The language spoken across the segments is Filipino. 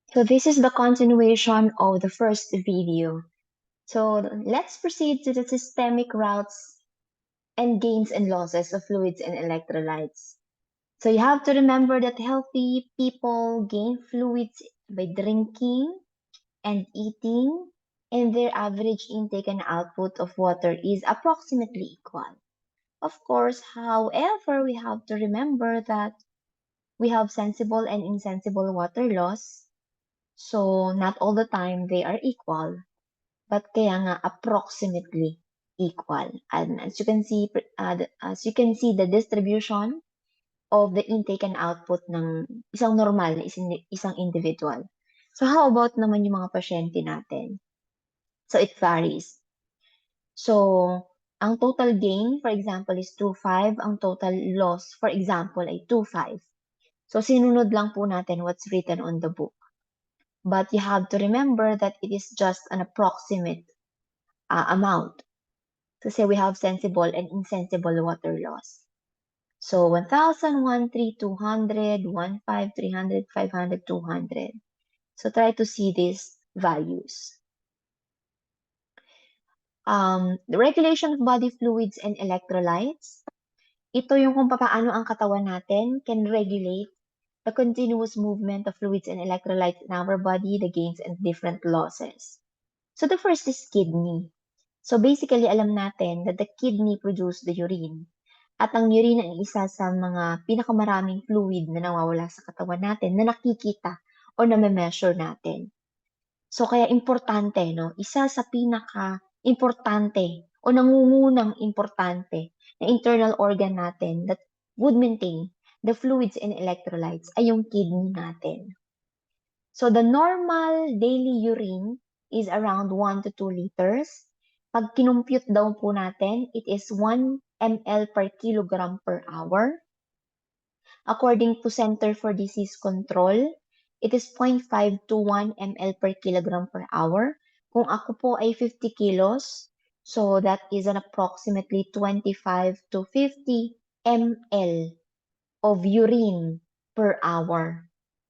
So this is the continuation of the first video. So let's proceed to the systemic routes and gains and losses of fluids and electrolytes. So you have to remember that healthy people gain fluids by drinking and eating, and their average intake and output of water is approximately equal. Of course, however, we have to remember that we have sensible and insensible water loss. So not all the time they are equal, but kaya nga approximately equal. And as you can see, the distribution of the intake and output ng isang normal na isang individual. So how about naman yung mga pasyente natin? So it varies. So ang total gain, for example, is 2.5. Ang total loss, for example, ay 2.5. So sinunod lang po natin what's written on the book. But you have to remember that it is just an approximate amount. So say we have sensible and insensible water loss. So 1,000, 1,300, 200, 1,500, 300, 500, 200. So try to see these values. The regulation of body fluids and electrolytes. Ito yung kung paano ang katawan natin can regulate the continuous movement of fluids and electrolytes in our body, the gains and different losses. So the first is kidney. So basically, alam natin that the kidney produce the urine. At ang urine ay isa sa mga pinakamaraming fluid na nawawala sa katawan natin na nakikita o na-measure natin. So kaya importante, no? Isa sa pinaka-importante o nangungunang importante na internal organ natin that would maintain the fluids and electrolytes ay yung kidney natin. So the normal daily urine is around 1 to 2 liters. Pag kinumpute daw po natin, it is 1 ml per kilogram per hour. According to Center for Disease Control, it is 0.5 to 1 ml per kilogram per hour. Kung ako po ay 50 kilos, so that is an approximately 25 to 50 ml of urine per hour.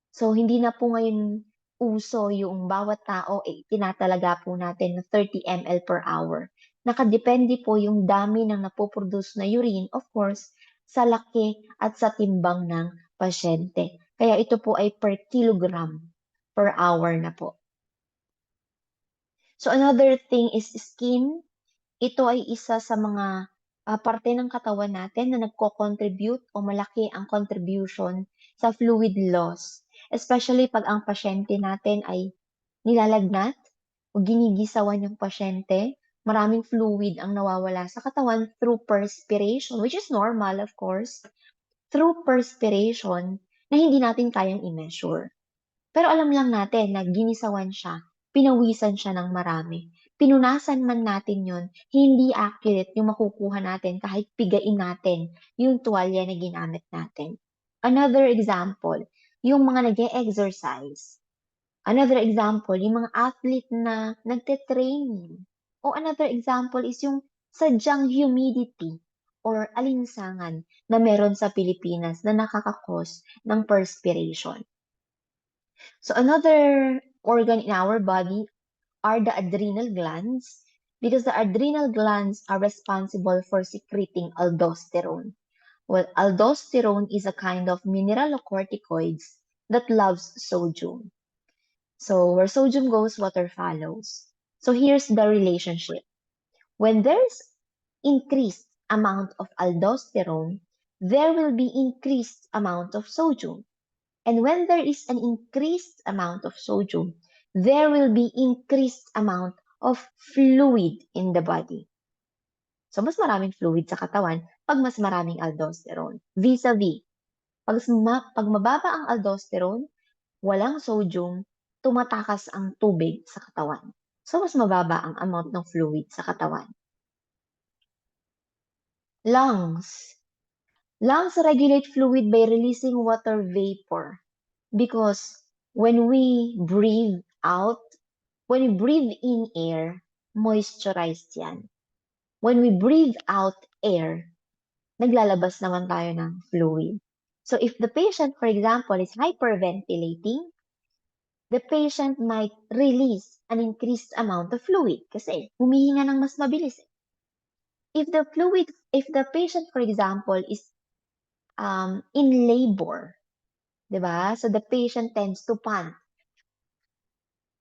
So, hindi na po ngayon uso yung bawat tao tinatalaga po natin na 30 ml per hour. Nakadepende po yung dami ng napoproduce na urine, of course, sa laki at sa timbang ng pasyente. Kaya ito po ay per kilogram per hour na po. So, another thing is skin. Ito ay isa sa mga parte ng katawan natin na nagko-contribute o malaki ang contribution sa fluid loss. Especially pag ang pasyente natin ay nilalagnat o ginigisawan yung pasyente, maraming fluid ang nawawala sa katawan through perspiration, which is normal, of course, through perspiration na hindi natin kayang i-measure. Pero alam lang natin na ginisawan siya, pinawisan siya ng marami. Pinunasan man natin yon, hindi accurate yung makukuha natin kahit pigain natin yung tuwalya na ginamit natin. Another example, yung mga nag-e-exercise. Another example, yung mga athlete na nagte-training. O another example is yung sadyang humidity or alinsangan na meron sa Pilipinas na nakakakos ng perspiration. So another organ in our body are the adrenal glands, because the adrenal glands are responsible for secreting aldosterone. Well, aldosterone is a kind of mineralocorticoids that loves sodium. So where sodium goes, water follows. So here's the relationship. When there's increased amount of aldosterone, there will be increased amount of sodium. And when there is an increased amount of sodium, there will be increased amount of fluid in the body. So, mas maraming fluid sa katawan pag mas maraming aldosterone. Vis-a-vis, pag mababa ang aldosterone, walang sodium, tumatakas ang tubig sa katawan. So, mas mababa ang amount ng fluid sa katawan. Lungs. Lungs regulate fluid by releasing water vapor because when we breathe in air, moisturized yan. When we breathe out air, naglalabas naman tayo ng fluid. So if the patient, for example, is hyperventilating, the patient might release an increased amount of fluid kasi humihinga ng mas mabilis. If the patient, for example, is in labor, 'di ba? So the patient tends to pant.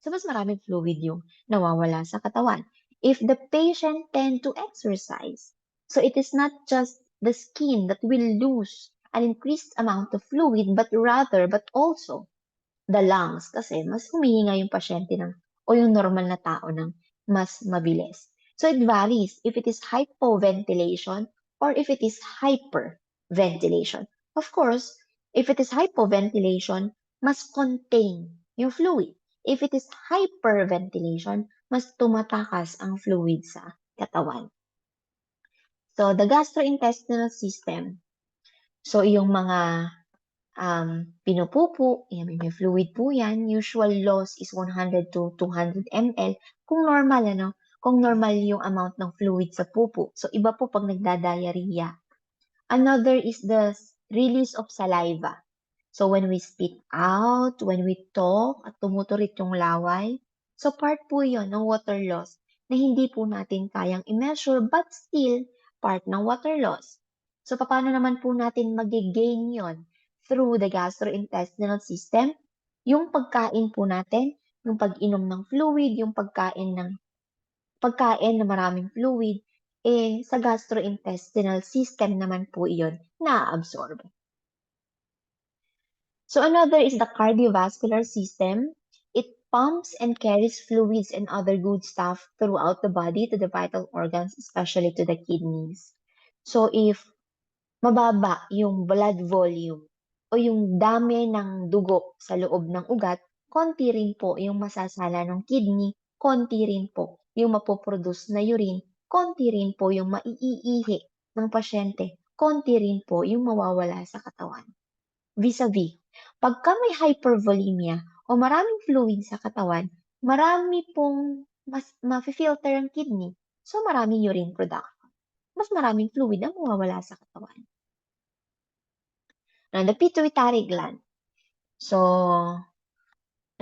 So mas maraming fluid yung nawawala sa katawan. If the patient tend to exercise, so it is not just the skin that will lose an increased amount of fluid, but also the lungs kasi mas humihinga yung pasyente o yung normal na tao ng mas mabilis. So it varies if it is hypoventilation or if it is hyperventilation. Of course, if it is hypoventilation, mas contain yung fluid. If it is hyperventilation, mas tumatakas ang fluid sa katawan. So the gastrointestinal system, so yung mga pinupupo, may fluid po yan. Usual loss is 100 to 200 ml. Kung normal, kung normal yung amount ng fluid sa pupo. So, iba po pag nagda-diarrhea. Another is the release of saliva. So, when we spit out, when we talk, at tumuturit yung laway, so part po yun ng water loss na hindi po natin kayang i-measure but still part ng water loss. So, paano naman po natin mag-gain yon through the gastrointestinal system? Yung pagkain po natin, yung pag-inom ng fluid, yung pagkain na maraming fluid, sa gastrointestinal system naman po iyon na-absorb. So another is the cardiovascular system. It pumps and carries fluids and other good stuff throughout the body to the vital organs, especially to the kidneys. So if mababa yung blood volume o yung dami ng dugo sa loob ng ugat, konti rin po yung masasala ng kidney, konti rin po yung mapoproduce na urine, konti rin po yung maiihi ng pasyente, konti rin po yung mawawala sa katawan. Vis-a-vis, pagka may hypervolemia o maraming fluid sa katawan, marami pong mas mafi-filter ang kidney. So, maraming urine production. Mas maraming fluid ang mawawala sa katawan. Now, the pituitary gland. So,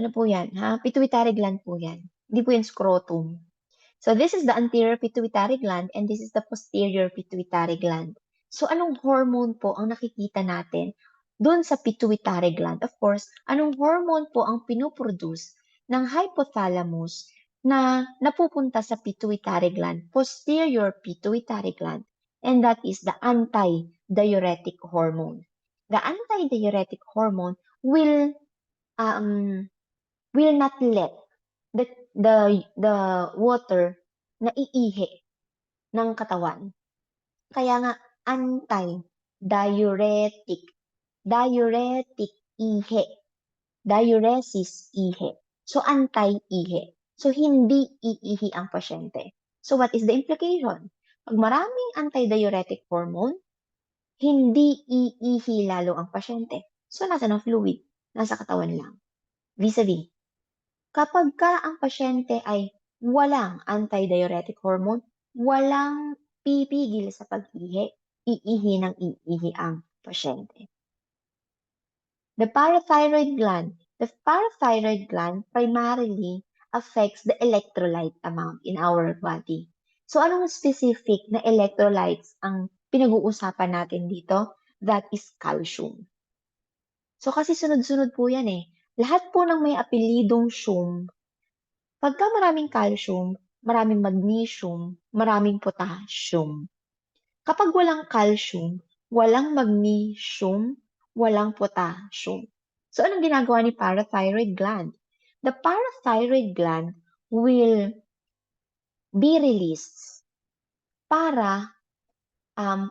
ano po yan? Pituitary gland po yan. Hindi po yan scrotum. So, this is the anterior pituitary gland and this is the posterior pituitary gland. So, anong hormone po ang nakikita natin doon sa pituitary gland? Of course, anong hormone po ang pinoproduce ng hypothalamus na napupunta sa pituitary gland? Posterior pituitary gland. And that is the anti-diuretic hormone. The anti-diuretic hormone will not let the water na iihi ng katawan. Kaya nga, anti-diuretic. Diuretic, ihi. Diuresis, ihi. So, anti-ihi. So, hindi iihi ang pasyente. So, what is the implication? Pag maraming anti-diuretic hormone, hindi iihi lalo ang pasyente. So, nasa ng fluid? Nasa katawan lang. Vis-a-vis, kapag ang pasyente ay walang anti-diuretic hormone, walang pipigil sa pag-ihi, iihi ng iihi ang pasyente. The parathyroid gland. The parathyroid gland primarily affects the electrolyte amount in our body. So, anong specific na electrolytes ang pinag-uusapan natin dito? That is calcium. So, kasi sunod-sunod po yan eh. Lahat po ng may apelidong sium, pagka maraming calcium, maraming magnesium, maraming potassium. Kapag walang calcium, walang magnesium, walang potassium. So, anong ginagawa ni parathyroid gland? The parathyroid gland will be released para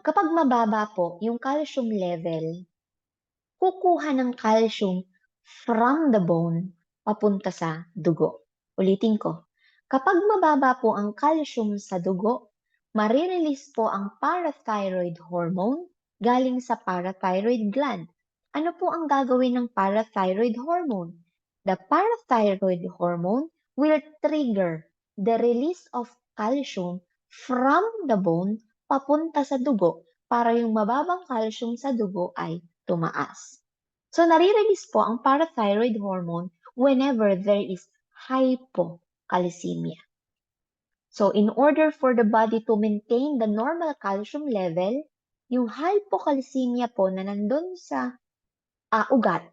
kapag mababa po yung calcium level, kukuha ng calcium from the bone papunta sa dugo. Ulitin ko. Kapag mababa po ang calcium sa dugo, marirelease po ang parathyroid hormone galing sa parathyroid gland. Ano po ang gagawin ng parathyroid hormone? The parathyroid hormone will trigger the release of calcium from the bone papunta sa dugo para yung mababang calcium sa dugo ay tumaas. So, nare-release po ang parathyroid hormone whenever there is hypocalcemia. So in order for the body to maintain the normal calcium level, yung hypocalcemia po na nandun sa ugat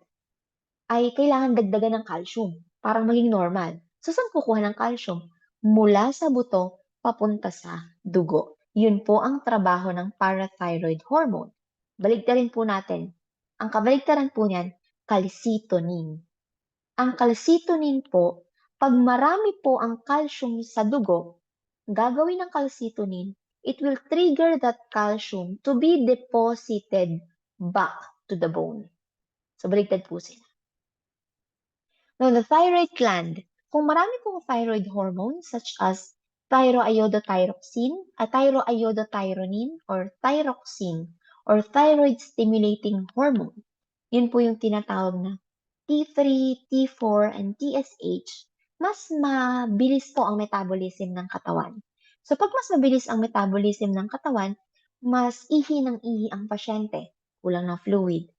ay kailangan dagdagan ng calcium para maging normal. So saan kukuha ng calcium? Mula sa buto papunta sa dugo. Yun po ang trabaho ng parathyroid hormone. Baligtarin po natin. Ang kabaligtaran po niyan, calcitonin. Ang calcitonin po, pag marami po ang calcium sa dugo, gagawin ng calcitonin, it will trigger that calcium to be deposited back to the bone. So, baligtad po sila. Now, the thyroid gland, kung marami pong thyroid hormones such as thyroiodothyroxine, thyroiodothyronine, or thyroxine, or thyroid-stimulating hormone, yun po yung tinatawag na T3, T4, and TSH, mas mabilis po ang metabolism ng katawan. So pag mas mabilis ang metabolism ng katawan, mas ihi ng ihi ang pasyente, kulang ng fluid.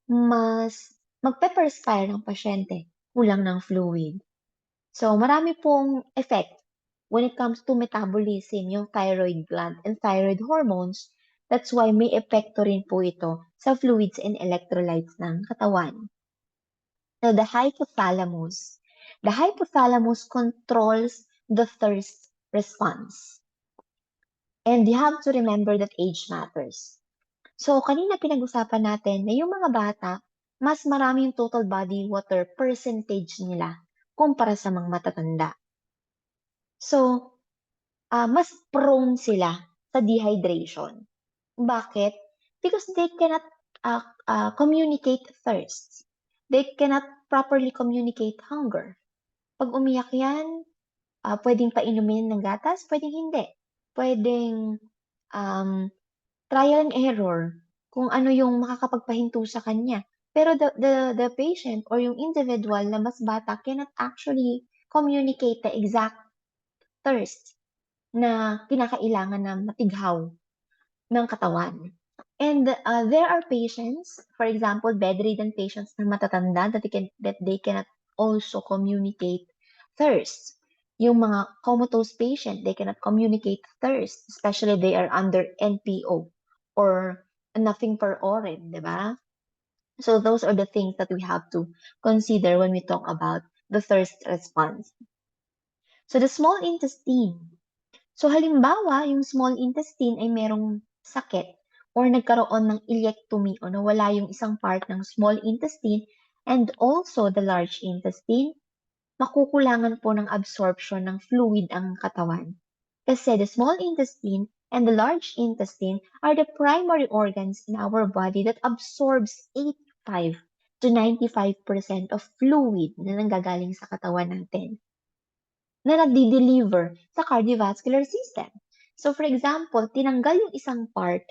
Mas magpe-perspire ang pasyente, kulang ng fluid. So marami pong effect when it comes to metabolism, yung thyroid gland and thyroid hormones. That's why may epekto rin po ito sa fluids and electrolytes ng katawan. Now, the hypothalamus. The hypothalamus controls the thirst response. And you have to remember that age matters. So, kanina pinag-usapan natin na yung mga bata, mas marami yung total body water percentage nila kumpara sa mga matatanda. So, mas prone sila sa dehydration. Bakit? Because they cannot communicate thirst. They cannot properly communicate hunger. Pag umiyak yan, pwedeng painumin ng gatas, pwedeng hindi. Pwedeng trial and error kung ano yung makakapagpahinto sa kanya. Pero the patient or yung individual na mas bata cannot actually communicate the exact thirst na kinakailangan na matighaw ng katawan. And there are patients, for example, bedridden patients na matatanda that they cannot also communicate thirst. Yung mga comatose patient, they cannot communicate thirst, especially they are under NPO or nothing per orin, di ba? So those are the things that we have to consider when we talk about the thirst response. So the small intestine. So halimbawa, yung small intestine ay merong sakit or nagkaroon ng ilectomy o nawala yung isang part ng small intestine and also the large intestine, makukulangan po ng absorption ng fluid ang katawan. Kasi the small intestine and the large intestine are the primary organs in our body that absorbs 85 to 95% of fluid na nanggagaling sa katawan natin na nagdi-deliver sa cardiovascular system. So for example, tinanggal yung isang part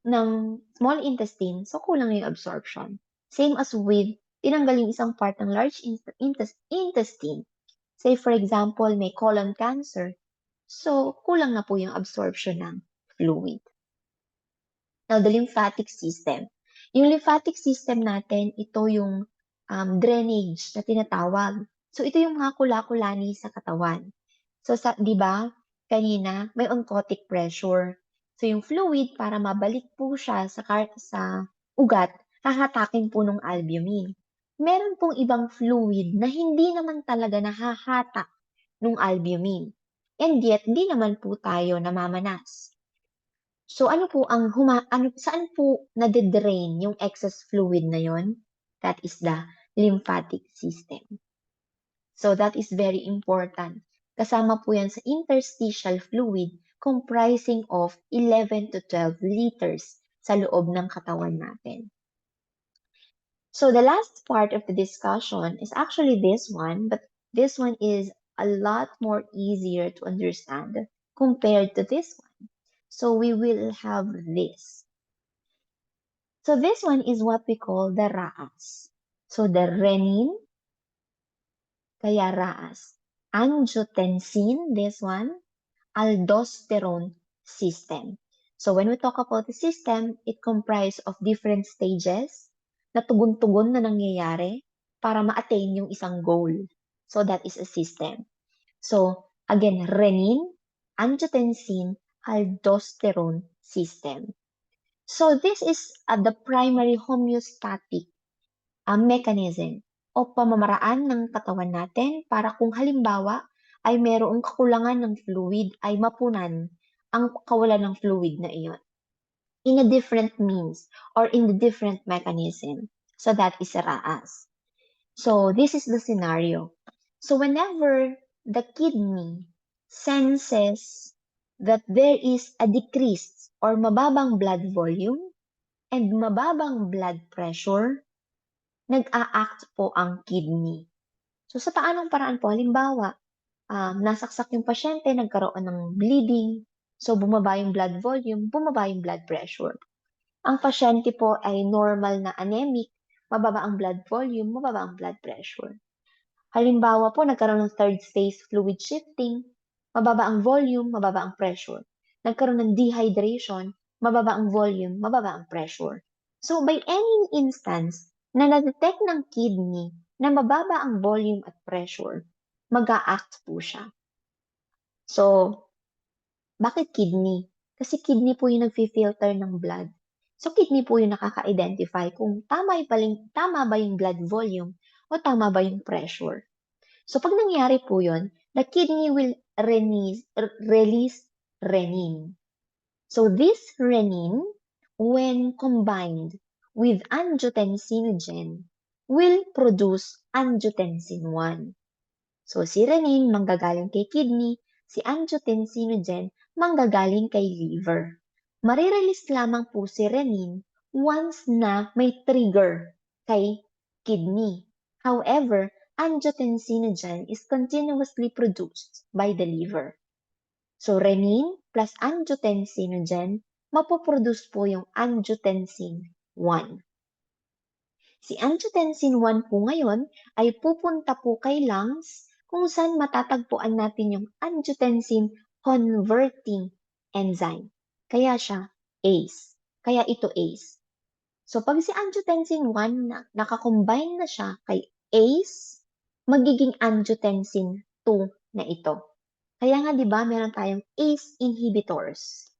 ng small intestine, so kulang yung absorption. Same as with tinanggal yung isang part ng large intestine. Say for example, may colon cancer, so kulang na po yung absorption ng fluid. Now, the lymphatic system. Yung lymphatic system natin, ito yung drainage na tinatawag. So, ito yung mga kula-kulani sa katawan. So, di ba, kanina, may oncotic pressure. So, yung fluid, para mabalik po siya sa ugat, hahatakin po ng albumin. Meron pong ibang fluid na hindi naman talaga nahahatak ng albumin. And yet, di naman po tayo namamanas. So, saan po nade-drain yung excess fluid na yon? That is the lymphatic system. So, that is very important. Kasama po yan sa interstitial fluid comprising of 11 to 12 liters sa loob ng katawan natin. So, the last part of the discussion is actually this one, but this one is a lot more easier to understand compared to this one. So, we will have this. So, this one is what we call the RAAS. So, the renin, kaya RAAS. Angiotensin, this one, aldosterone system. So, when we talk about the system, it comprises of different stages na tugon-tugon na nangyayari. para ma-attain yung isang goal. So that is a system. So again, renin, angiotensin, aldosterone system. So this is the primary homeostatic mechanism o pamamaraan ng katawan natin para kung halimbawa ay mayroong kakulangan ng fluid ay mapunan ang kawalan ng fluid na iyon in a different means or in the different mechanism. So that is RAAS. So this is the scenario. So whenever the kidney senses that there is a decrease or mababang blood volume and mababang blood pressure, nag-a-act po ang kidney. So sa paanong paraan po? Halimbawa, nasaksak yung pasyente, nagkaroon ng bleeding, so bumaba yung blood volume, bumaba yung blood pressure. Ang pasyente po ay normal na anemic, mababa ang blood volume, mababa ang blood pressure. Halimbawa po, nagkaroon ng third phase fluid shifting, mababa ang volume, mababa ang pressure. Nagkaroon ng dehydration, mababa ang volume, mababa ang pressure. So by any instance na na-detect ng kidney na mababa ang volume at pressure, mag-a-act po siya. So, bakit kidney? Kasi kidney po yung nag-filter ng blood. So, kidney po yung nakaka-identify kung tama ba yung blood volume o tama ba yung pressure. So, pag nangyari po yun, the kidney will release renin. So, this renin, when combined with angiotensinogen, will produce angiotensin 1. So, si renin manggagaling kay kidney, si angiotensinogen manggagaling kay liver. Marirelease lamang po si renin once na may trigger kay kidney. However, angiotensinogen is continuously produced by the liver. So, renin plus angiotensinogen, mapoproduce po yung angiotensin 1. Si angiotensin 1 po ngayon ay pupunta po kay lungs kung saan matatagpuan natin yung angiotensin converting enzyme. Kaya siya ACE. Kaya ito ACE. So pag si angiotensin 1 nakakombine na siya kay ACE, magiging angiotensin 2 na ito. Kaya nga 'di ba meron tayong ACE inhibitors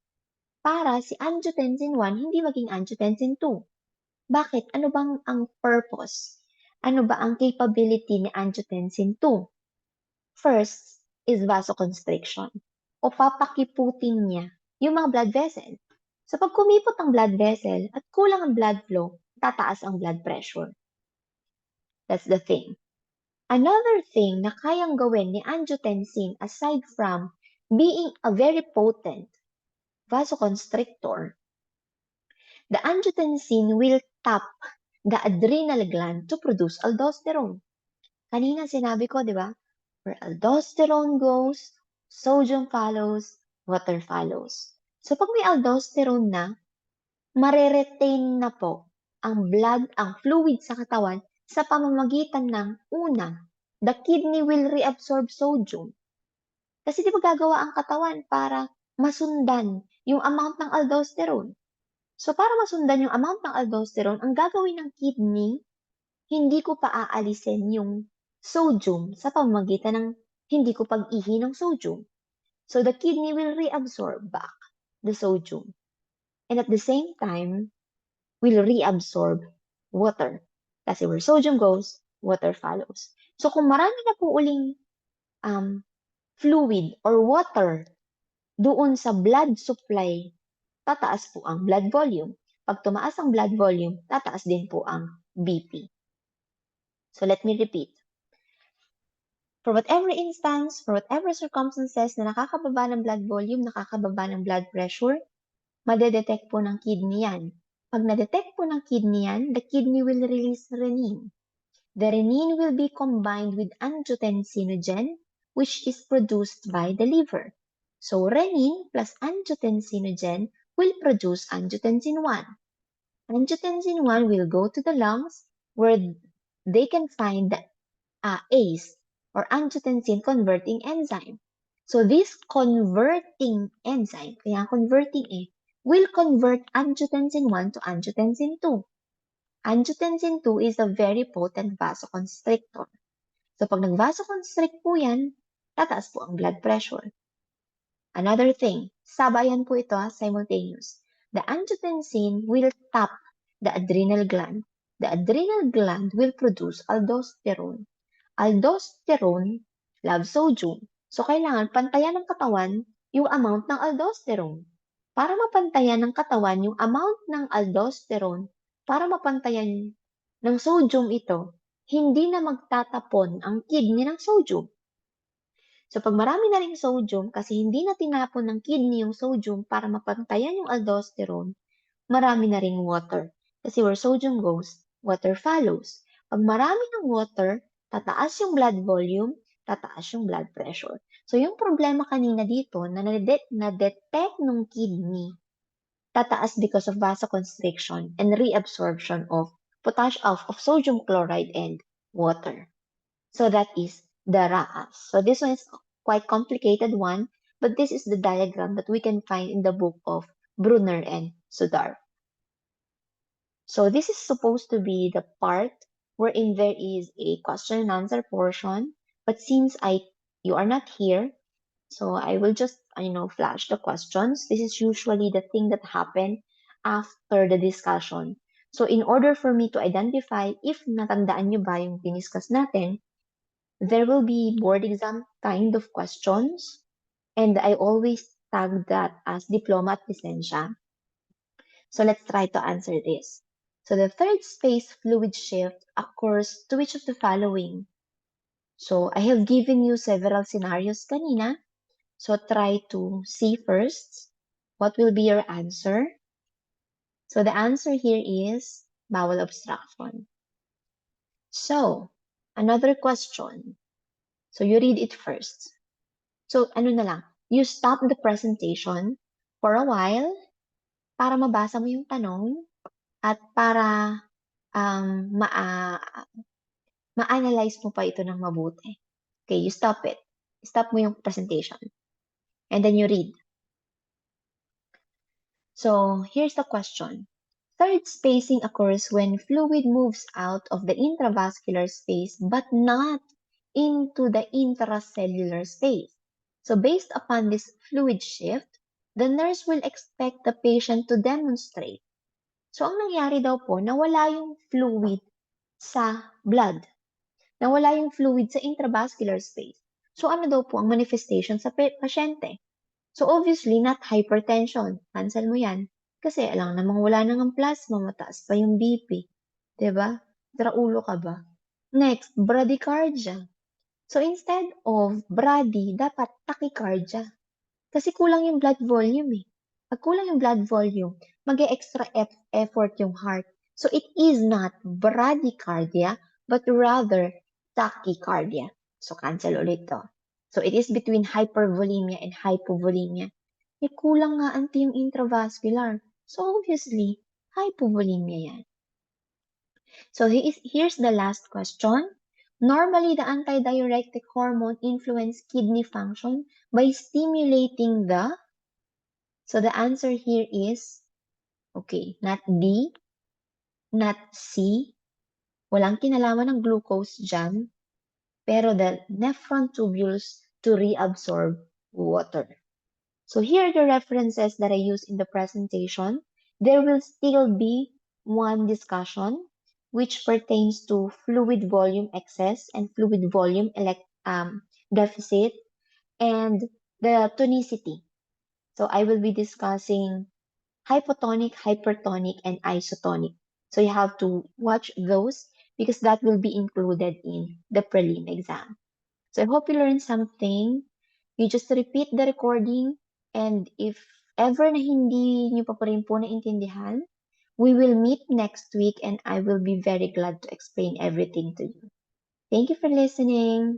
para si angiotensin 1 hindi maging angiotensin 2. Bakit? Ano bang ang purpose? Ano ba ang capability ni angiotensin 2? First is vasoconstriction o papakiputin niya yung mga blood vessel. So pag kumipot ang blood vessel at kulang ang blood flow, tataas ang blood pressure. That's the thing. Another thing na kayang gawin ni angiotensin aside from being a very potent vasoconstrictor, the angiotensin will tap the adrenal gland to produce aldosterone. Kanina sinabi ko, di ba? Where aldosterone goes, sodium follows, water follows. So pag may aldosterone na, mareretain na po ang fluid sa katawan sa pamamagitan ng una, the kidney will reabsorb sodium. Kasi di ba gagawa ang katawan para masundan yung amount ng aldosterone? So para masundan yung amount ng aldosterone, ang gagawin ng kidney, hindi ko pa aalisin yung sodium sa pamamagitan ng hindi ko pag-ihi ng sodium. So the kidney will reabsorb back the sodium. And at the same time, will reabsorb water. Kasi where sodium goes, water follows. So kung marami na po uling fluid or water doon sa blood supply, tataas po ang blood volume. Pag tumaas ang blood volume, tataas din po ang BP. So let me repeat. For whatever instance, for whatever circumstances na nakakababa ng blood volume, nakakababa ng blood pressure, madedetect po ng kidney yan. Pag na-detect po ng kidney yan, the kidney will release renin. The renin will be combined with angiotensinogen, which is produced by the liver. So renin plus angiotensinogen will produce angiotensin 1. Angiotensin 1 will go to the lungs where they can find the ACE or angiotensin converting enzyme. So this converting enzyme, kaya converting will convert angiotensin 1 to angiotensin 2. Angiotensin 2 is a very potent vasoconstrictor. So pag nag-vasoconstrict po yan, tataas po ang blood pressure. Another thing, sabayan po ito simultaneous. The angiotensin will tap the adrenal gland. The adrenal gland will produce aldosterone. Aldosterone loves sodium. So kailangan pantayan ng katawan yung amount ng aldosterone. Para mapantayan ng katawan yung amount ng aldosterone, para mapantayan ng sodium ito, hindi na magtatapon ang kidney ng sodium. So pag marami na ring sodium, kasi hindi na tinapon ng kidney yung sodium para mapantayan yung aldosterone, marami na ring water. Kasi where sodium goes, water follows. Pag marami ng water, tataas yung blood volume, tataas yung blood pressure. So yung problema kanina dito, na na-detect ng kidney, tataas because of vasoconstriction and reabsorption of of sodium chloride and water. So that is the RAAS. So this one is quite complicated one, but this is the diagram that we can find in the book of Brunner and Sudar. So this is supposed to be the part wherein there is a question and answer portion, but since you are not here, so I will just flash the questions. This is usually the thing that happened after the discussion. So in order for me to identify if natandaan nyo ba yung diniscuss natin, there will be board exam kind of questions, and I always tag that as diploma at lisensya. So let's try to answer this. So the third space fluid shift occurs to which of the following? So I have given you several scenarios kanina. So try to see first what will be your answer. So the answer here is bowel obstruction. So another question. So you read it first. So ano na lang, you stop the presentation for a while para mabasa mo yung tanong at para ma-analyze mo pa ito ng mabuti. Okay, you stop it. Stop mo yung presentation. And then you read. So here's the question. Third spacing occurs when fluid moves out of the intravascular space but not into the intracellular space. So based upon this fluid shift, the nurse will expect the patient to demonstrate. So ang nangyari daw po, nawala yung fluid sa blood. Nawala yung fluid sa intravascular space. So ano daw po ang manifestation sa pasyente? So obviously, not hypertension. Cancel mo yan. Kasi alam namang wala nang plasma, mataas pa yung BP. Diba? Traulo ka ba? Next, bradycardia. So instead of brady, dapat tachycardia. Kasi kulang yung blood volume eh. Pag kulang yung blood volume, mag-extra effort yung heart. So it is not bradycardia, but rather tachycardia. So cancel ulit to. So it is between hypervolemia and hypovolemia. Eh kulang nga anti yung intravascular. So obviously, hypovolemia yan. So here's the last question. Normally, the antidiuretic hormone influence kidney function by stimulating the... So the answer here is, okay, not D, not C, walang kinalaman ng glucose dyan, pero the nephron tubules to reabsorb water. So here are the references that I use in the presentation. There will still be one discussion which pertains to fluid volume excess and fluid volume deficit and the tonicity. So I will be discussing hypotonic, hypertonic, and isotonic. So you have to watch those because that will be included in the prelim exam. So I hope you learned something. You just repeat the recording, and if ever na hindi nyo pa rin po naintindihan, we will meet next week and I will be very glad to explain everything to you. Thank you for listening.